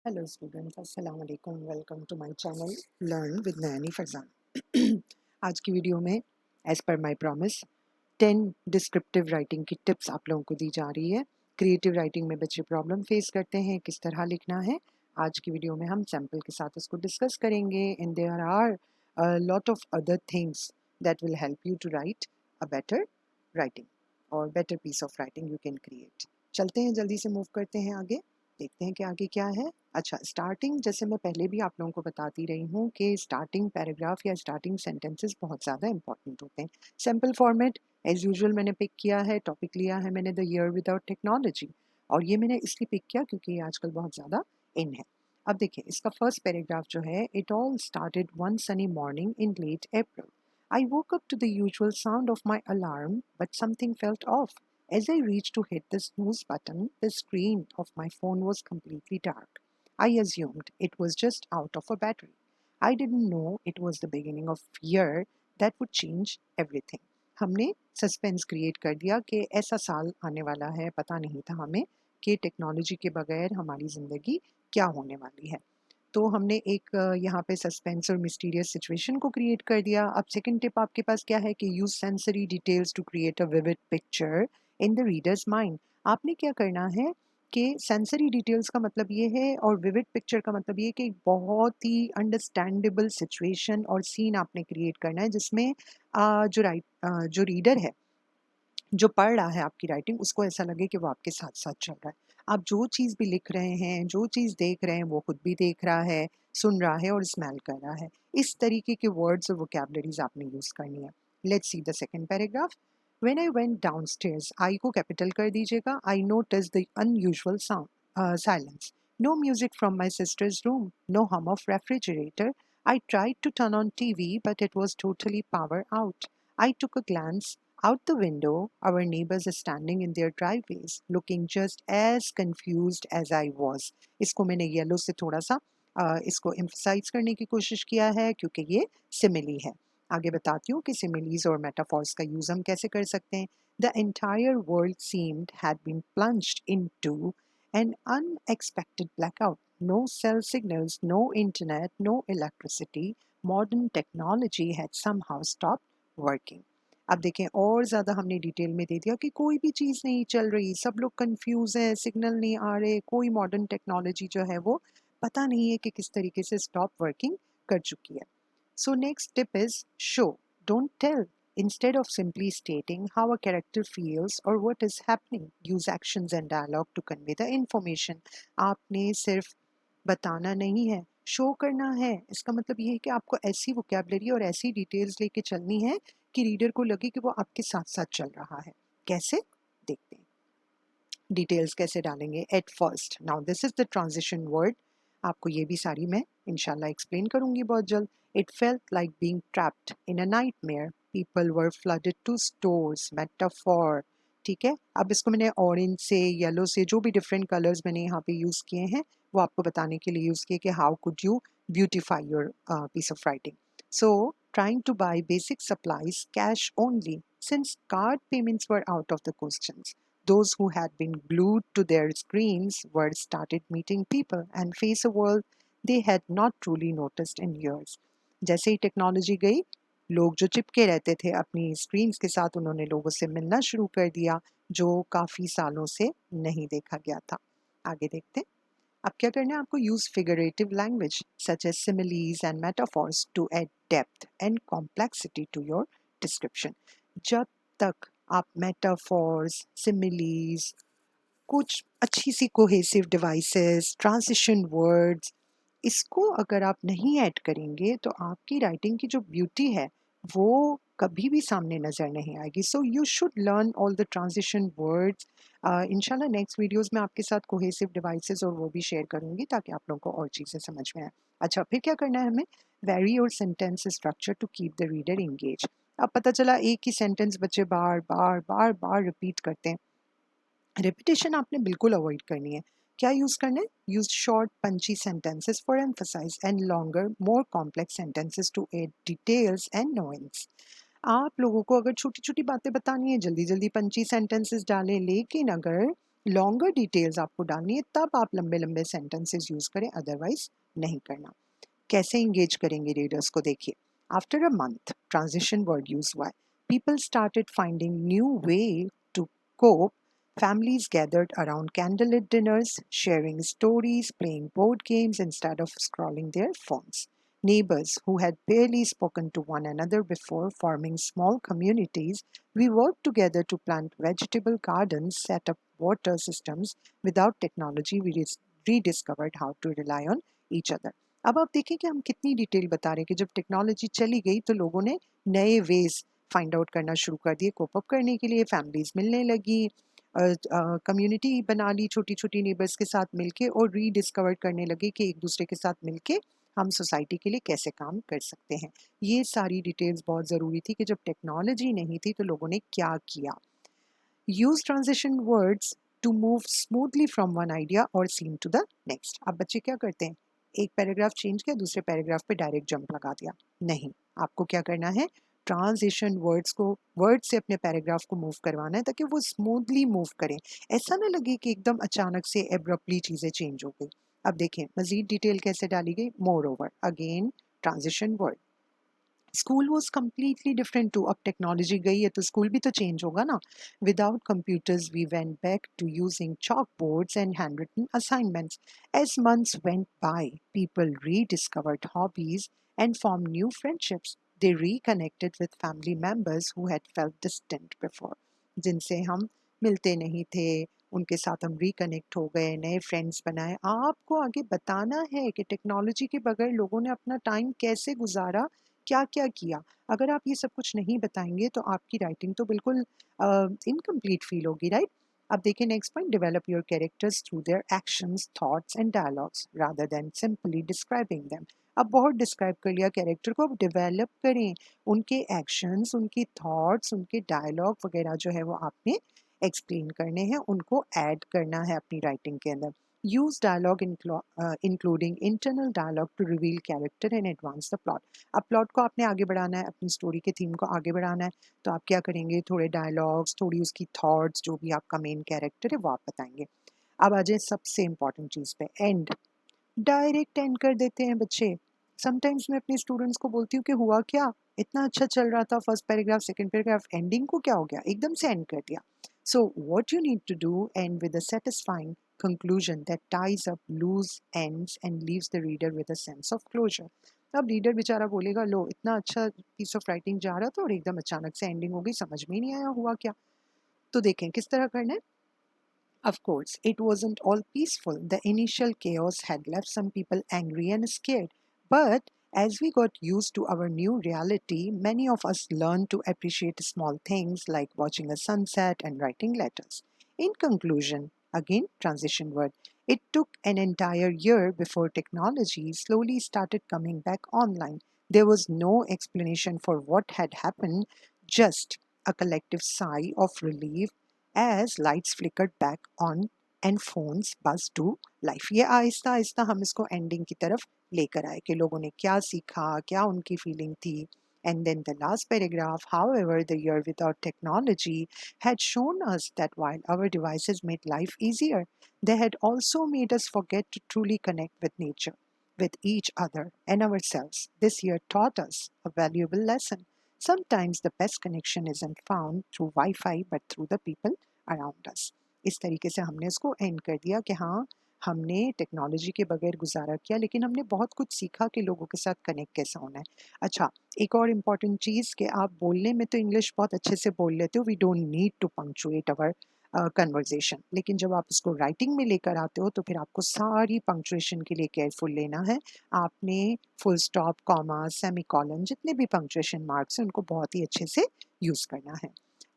Hello students, अस्सलाम वालेकुम, welcome to my channel learn with Naini Farzan. आज की वीडियो में as per my promise 10 descriptive writing की टिप्स आप लोगों को दी जा रही है। क्रिएटिव राइटिंग में बच्चे प्रॉब्लम फेस करते हैं, किस तरह लिखना है। आज की वीडियो में हम सैम्पल के साथ उसको डिस्कस करेंगे and there are lot of other things that will help you to write a better writing और better piece of writing you can create. चलते हैं, जल्दी से मूव करते हैं आगे, देखते हैं कि आगे क्या है। अच्छा, स्टार्टिंग जैसे मैं पहले भी आप लोगों को बताती रही हूँ कि स्टार्टिंग पैराग्राफ या स्टार्टिंग सेंटेंसेस बहुत ज़्यादा इंपॉर्टेंट होते हैं। सिंपल फॉर्मेट एज यूजुअल मैंने पिक किया है, टॉपिक लिया है मैंने द ईयर विदाउट टेक्नोलॉजी, और ये मैंने इसलिए पिक किया क्योंकि ये आजकल बहुत ज़्यादा इन है। अब देखिए, इसका फर्स्ट पैराग्राफ जो है, it all started one sunny morning in late April. I woke up to the usual sound of my alarm, but something felt off. As I reached to hit the snooze button, the screen of my phone was completely dark. I assumed it was just out of a battery. I didn't know it was the beginning of year that would change everything. हमने suspense create कर दिया कि ऐसा साल आने वाला है, पता नहीं था हमें कि टेक्नोलॉजी के बगैर हमारी ज़िंदगी क्या होने वाली है। तो हमने एक यहाँ पे सस्पेंस और मिस्टीरियस सिचुएशन को क्रिएट कर दिया। अब सेकंड टिप आपके पास क्या है कि use sensory details to create a vivid picture in the readers mind. आपने क्या करना है कि सेंसरी डिटेल्स का मतलब ये है और विविड पिक्चर का मतलब ये है कि एक बहुत ही अंडरस्टैंडेबल सिचुएशन और सीन आपने क्रिएट करना है जिसमें जो रीडर है, जो पढ़ रहा है आपकी राइटिंग, उसको ऐसा लगे कि वो आपके साथ साथ चल रहा है। आप जो चीज़ भी लिख रहे हैं, जो चीज़ देख रहे हैं, वो खुद भी देख रहा है, सुन रहा है और स्मेल कर रहा है। इस तरीके के वर्ड्स और वोकैबुलरीज आपने यूज़ करनी है। Let's see the second paragraph. When I went downstairs, I को कैपिटल कर दीजिएगा, I notice the unusual sound silence. No music from my sister's room, no hum of refrigerator. I tried to turn on TV, but it was totally power out. I took a glance out the window. Our neighbors are standing in their driveways, looking just as confused as I was. इसको मैंने yellow से थोड़ा सा इसको emphasise करने की कोशिश किया है क्योंकि ये सिमिली है। आगे बताती हूँ कि सिमिलीज और मेटाफॉर्स का यूज हम कैसे कर सकते हैं। The entire world seemed had been plunged into an unexpected blackout. No cell signals, no internet, no electricity. Modern technology had somehow stopped working. अब देखें, और ज़्यादा हमने डिटेल में दे दिया कि कोई भी चीज़ नहीं चल रही, सब लोग कंफ्यूज हैं, सिग्नल नहीं आ रहे, कोई मॉडर्न टेक्नोलॉजी जो है वो पता नहीं है कि किस तरीके से स्टॉप वर्किंग कर चुकी है। So next tip is show, don't tell. Instead of simply stating how a character feels or what is happening, use actions and dialogue to convey the information. आपने सिर्फ बताना नहीं है, शो करना है। इसका मतलब ये है कि आपको ऐसी वोकैबुलरी और ऐसी डिटेल्स लेके चलनी है कि रीडर को लगे कि वो आपके साथ साथ चल रहा है। कैसे, देखते हैं। डिटेल्स कैसे डालेंगे। At first, now this is the transition word. आपको ये भी सारी मैं इंशाल्लाह एक्सप्लेन करूंगी बहुत जल्द। It felt like being trapped in a nightmare, people were flooded to stores, metaphor. ठीक है, अब इसको मैंने ऑरेंज से, येलो से, जो भी डिफरेंट कलर्स मैंने यहाँ पे यूज़ किए हैं वो आपको बताने के लिए यूज़ किए कि how could you beautify your piece of writing. So trying to buy basic supplies cash only since card payments were out of the questions. Those who had been glued to their screens were started meeting people and face a world they had not truly noticed in years. जैसे ही technology गई, लोग जो चिपके रहते थे अपनी screens के साथ, उन्होंने लोगों से मिलना शुरू कर दिया जो काफ़ी सालों से नहीं देखा गया था। आगे देखते हैं। अब क्या करना है आपको, use figurative language such as similes and metaphors to add depth and complexity to your description. जब तक आप मेटाफॉर्स, सिमिलीज, कुछ अच्छी सी कोहेसिव डिवाइसेस, ट्रांजिशन वर्ड्स, इसको अगर आप नहीं ऐड करेंगे तो आपकी राइटिंग की जो ब्यूटी है वो कभी भी सामने नज़र नहीं आएगी। So you should learn all the transition words. इंशाल्लाह नेक्स्ट वीडियोस में आपके साथ कोहेसिव डिवाइसेस और वो भी शेयर करूंगी ताकि आप लोगों को और चीज़ें समझ में आए। अच्छा, फिर क्या करना है हमें, वेरी और sentence structure to keep the reader engage. अब पता चला एक ही सेंटेंस बच्चे बार बार बार बार रिपीट करते हैं। रिपीटेशन आपने बिल्कुल अवॉइड करनी है। क्या यूज़ करना है, use short punchy sentences for emphasize and longer more complex sentences to add details and nuances. आप लोगों को अगर छोटी छोटी बातें बतानी है, जल्दी जल्दी पंची सेंटेंसेस डालें, लेकिन अगर लॉन्गर डिटेल्स आपको डालनी है तब आप लंबे लंबे सेंटेंसेस यूज़ करें, अदरवाइज नहीं करना। कैसे इंगेज करेंगे रीडर्स को, देखिए। After a month transition word use हुआ है, people started finding new way to cope, families gathered around candlelit dinners, sharing stories, playing board games instead of scrolling their phones. Neighbors who had barely spoken to one another before forming small communities, we worked together to plant vegetable gardens, set up water systems. Without technology, we rediscovered how to rely on each other. अब आप देखिए कि हम कितनी detail बता रहे हैं कि जब टेक्नोलॉजी चली गई तो लोगों ने नए वेज फाइंड आउट करना शुरू कर दिए कोप अप करने के लिए, फैमिलीज मिलने लगी, कम्युनिटी बना ली छोटी छोटी नेबर्स के साथ मिलके और रीडिस्कवर करने लगे कि एक दूसरे के साथ मिलके हम सोसाइटी के लिए कैसे काम कर सकते हैं। ये सारी डिटेल्स बहुत ज़रूरी थी कि जब टेक्नोलॉजी नहीं थी तो लोगों ने क्या किया। Use transition words to move smoothly from one idea और सीन टू द नेक्स्ट। अब बच्चे क्या करते हैं, एक पैराग्राफ चेंज किया, दूसरे पैराग्राफ पे डायरेक्ट जंप लगा दिया। नहीं, आपको क्या करना है, ट्रांजिशन वर्ड्स को, वर्ड से अपने पैराग्राफ को मूव करवाना है ताकि वो स्मूथली मूव करें। ऐसा ना लगे कि एकदम अचानक से एब्रप्टली चीज़ें चेंज हो गई। अब देखें मजीद डिटेल कैसे डाली गई। Moreover, again transition word. School was completely different too, अब टेक्नोलॉजी गई है तो स्कूल भी तो चेंज होगा ना। Without computers we went back to using chalk boards and handwritten assignments. As months went by, people rediscovered hobbies and formed new friendships. They reconnected with family members who had felt distant before. जिनसे हम मिलते नहीं थे, उनके साथ हम reconnect हो गए, नए फ्रेंड्स बनाए। आपको आगे बताना है कि टेक्नोलॉजी के बगैर लोगों ने अपना टाइम कैसे गुजारा, क्या-क्या किया? अगर आप ये सब कुछ नहीं बताएँगे तो आपकी राइटिंग तो बिल्कुल इनकम्प्लीट फ़ील होगी, राइट? अब देखिए next point, develop your characters through their actions, thoughts and dialogues rather than simply describing them. अब बहुत डिस्क्राइब कर लिया कैरेक्टर को, अब डेवलप करें। उनके एक्शंस, उनकी थॉट्स, उनके डायलॉग वगैरह जो है वो आपने एक्सप्लेन करने हैं, उनको ऐड करना है अपनी राइटिंग के अंदर। Use dialogue including internal dialogue to reveal character and advance the plot. अब प्लॉट को आपने आगे बढ़ाना है, अपनी स्टोरी के थीम को आगे बढ़ाना है, तो आप क्या करेंगे, थोड़े डायलॉग्स, थोड़ी उसकी थॉट्स, जो भी आपका मेन कैरेक्टर है वो आप बताएंगे। अब आ जाए सबसे इंपॉर्टेंट चीज़ पे, एंड। डायरेक्ट एंड कर देते हैं बच्चे। समटाइम्स मैं अपने स्टूडेंट्स को बोलती हूँ कि हुआ क्या, इतना अच्छा चल रहा था first paragraph, second paragraph, ending को क्या हो गया, एकदम से एंड कर दिया। So what you need to do, end with a satisfying conclusion that ties up loose ends and leaves the reader with a sense of closure. अब reader बेचारा बोलेगा, लो इतना अच्छा पीस ऑफ राइटिंग जा रहा था और एकदम अचानक से एंडिंग हो गई, समझ में ही नहीं आया हुआ क्या। तो देखें किस तरह करना है। Of course, it wasn't all peaceful. The initial chaos had left some people angry and scared. But as we got used to our new reality, many of us learned to appreciate small things like watching a sunset and writing letters. In conclusion, again, transition word. It took an entire year before technology slowly started coming back online. There was no explanation for what had happened, just a collective sigh of relief as lights flickered back on and phones buzzed to life. ये आहिस्ता आहिस्ता हम इसको ending की तरफ लेकर आए कि लोगों ने क्या सीखा, क्या उनकी फीलिंग थी। And then the last paragraph, however, the year without technology had shown us that while our devices made life easier, they had also made us forget to truly connect with nature, with each other, and ourselves. This year taught us a valuable lesson. Sometimes the best connection isn't found through Wi-Fi, but through the people around us. इस तरीके से हमने इसको and कर दिया कि हाँ, हमने टेक्नोलॉजी के बगैर गुजारा किया, लेकिन हमने बहुत कुछ सीखा कि लोगों के साथ कनेक्ट कैसा होना है। अच्छा, एक और इम्पॉर्टेंट चीज़ कि आप बोलने में तो इंग्लिश बहुत अच्छे से बोल लेते हो, we don't need to punctuate our conversation, लेकिन जब आप उसको राइटिंग में लेकर आते हो तो फिर आपको सारी पंक्चुएशन के लिए केयरफुल लेना है। आपने फुल स्टॉप, कॉमा, सेमीकोलन, जितने भी पंक्चुएशन मार्क्स हैं उनको बहुत ही अच्छे से यूज़ करना है।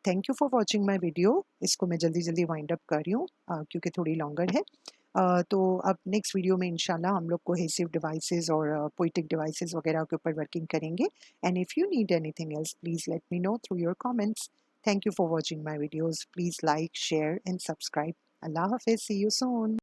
Thank you for watching my video. इसको मैं जल्दी जल्दी वाइंड अप कर रही हूँ क्योंकि थोड़ी लॉन्गर है। तो अब नेक्स्ट वीडियो में इंशाल्लाह हम लोग कोहेसिव डिवाइसेस और पोइटिक डिवाइसेस वगैरह के ऊपर वर्किंग करेंगे। And if you need anything else please let me know through your comments. Thank you for watching my videos. Please like, share and subscribe. अल्लाह हाफिज़, सी यू सून।